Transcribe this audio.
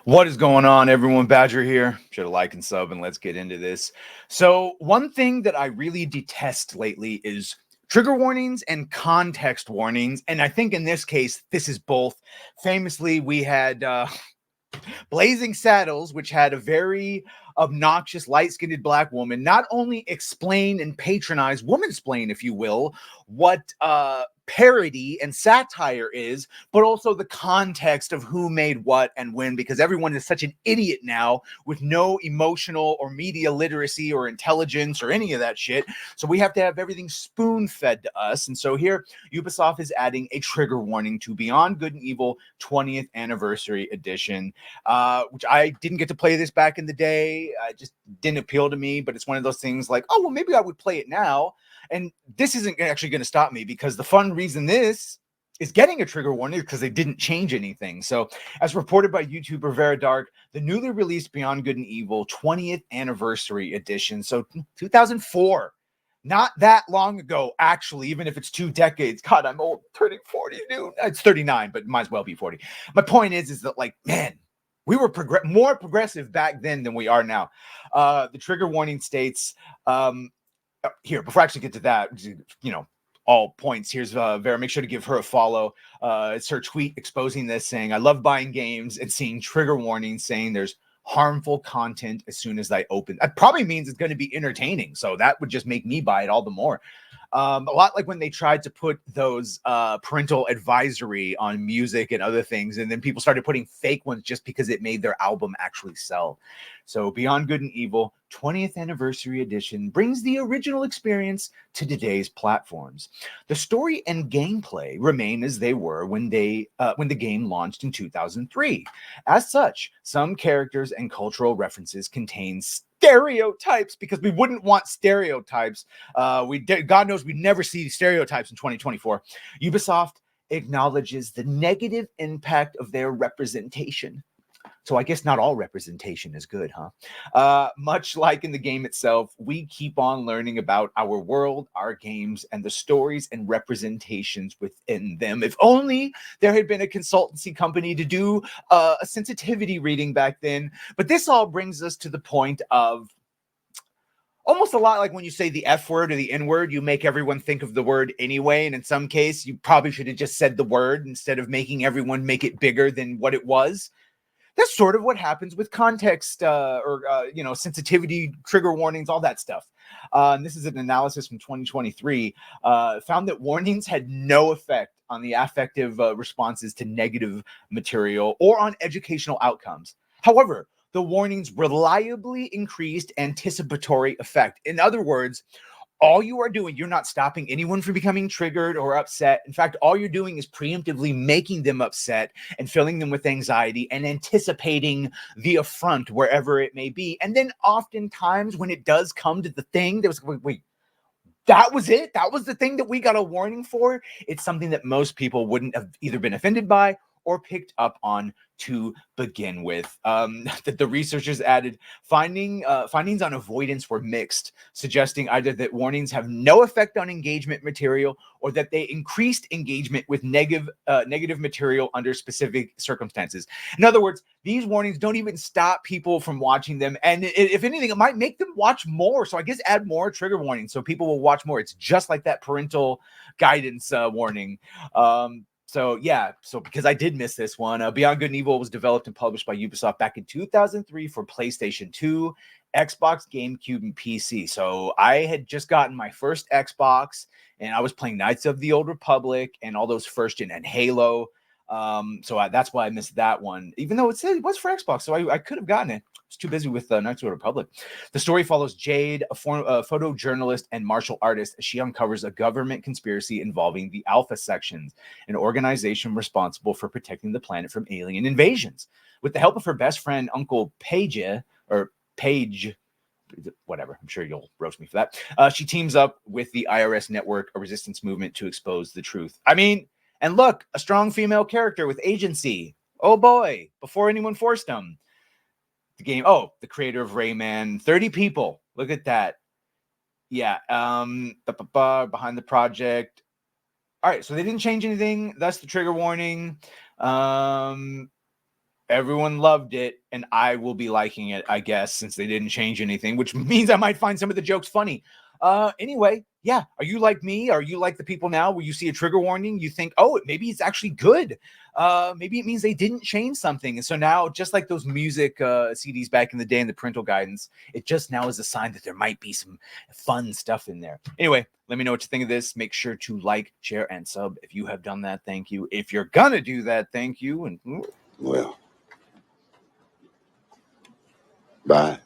What is going on, everyone? Badger here. Should have like and sub, and let's get into this. So, one thing that I really detest lately is trigger warnings and context warnings. And I think in this case, this is both. Famously, we had Blazing Saddles, which had a very obnoxious light-skinned black woman, not only explain and patronize, womansplain, if you will, what parody and satire is, but also the context of who made what and when, because everyone is such an idiot now with no emotional or media literacy or intelligence or any of that shit. So we have to have everything spoon-fed to us. And so here, Ubisoft is adding a trigger warning to Beyond Good and Evil 20th Anniversary Edition, which I didn't get to play this back in the day. It just didn't appeal to me, but it's one of those things like, oh, well, maybe I would play it now. And this isn't actually going to stop me, because the fun reason this is getting a trigger warning is because they didn't change anything. So, as reported by YouTuber Vera Dark, the newly released Beyond Good and Evil 20th Anniversary Edition, so 2004, not that long ago, actually, even if it's 2 decades. God, I'm old, turning 40, dude. It's 39, but might as well be 40. My point is that, like, man, we were more progressive back then than we are now. The trigger warning states, here, before I actually get to that, all points. Here's Vera. Make sure to give her a follow. It's her tweet exposing this, saying, I love buying games and seeing trigger warnings saying there's harmful content as soon as I open. That probably means it's going to be entertaining. So that would just make me buy it all the more. A lot like when they tried to put those parental advisory on music and other things, and then people started putting fake ones just because it made their album actually sell. So Beyond Good and Evil 20th Anniversary Edition brings the original experience to today's platforms. The story and gameplay remain as they were when the game launched in 2003. As such, some characters and cultural references contain stereotypes, because we wouldn't want stereotypes. God knows we'd never see stereotypes in 2024. Ubisoft acknowledges the negative impact of their representation. So I guess not all representation is good, huh? Much like in the game itself, we keep on learning about our world, our games, and the stories and representations within them. If only there had been a consultancy company to do a sensitivity reading back then. But this all brings us to the point of almost a lot like when you say the F word or the N word, you make everyone think of the word anyway. And in some case, you probably should have just said the word instead of making everyone make it bigger than what it was. That's sort of what happens with context or sensitivity, trigger warnings, all that stuff. And this is an analysis from 2023, found that warnings had no effect on the affective responses to negative material or on educational outcomes. However, the warnings reliably increased anticipatory effect. In other words, all you are doing, you're not stopping anyone from becoming triggered or upset. In fact, all you're doing is preemptively making them upset and filling them with anxiety and anticipating the affront wherever it may be. And then oftentimes when it does come to the thing, there was, wait, that was it? That was the thing that we got a warning for? It's something that most people wouldn't have either been offended by or picked up on to begin with. That the researchers added findings on avoidance were mixed, suggesting either that warnings have no effect on engagement material or that they increased engagement with negative material under specific circumstances. In other words, these warnings don't even stop people from watching them, and if anything, it might make them watch more. So I guess add more trigger warnings so people will watch more. It's just like that parental guidance warning. So because I did miss this one, Beyond Good and Evil was developed and published by Ubisoft back in 2003 for PlayStation 2, Xbox, GameCube, and PC. So I had just gotten my first Xbox, and I was playing Knights of the Old Republic and all those first gen and Halo. That's why I missed that one, even though it said it was for Xbox, so I could have gotten it. I was too busy with Knights of the Republic. The story follows Jade, a photojournalist and martial artist, as she uncovers a government conspiracy involving the Alpha Sections, an organization responsible for protecting the planet from alien invasions. With the help of her best friend, Uncle Paige, whatever, I'm sure you'll roast me for that. She teams up with the IRS network, a resistance movement, to expose the truth. I mean, and look, a strong female character with agency. Oh boy, before anyone forced them. The game, the creator of Rayman, 30 people. Look at that. Yeah, behind the project. All right, so they didn't change anything. That's the trigger warning. Everyone loved it, and I will be liking it, I guess, since they didn't change anything, which means I might find some of the jokes funny. Anyway, yeah. Are you like me? Are you like the people now where you see a trigger warning, you think, oh, maybe it's actually good? Maybe it means they didn't change something. And so now, just like those music CDs back in the day in the parental guidance, it just now is a sign that there might be some fun stuff in there. Anyway, let me know what you think of this. Make sure to like, share, and sub. If you have done that, thank you. If you're gonna do that, thank you. And Well, bye.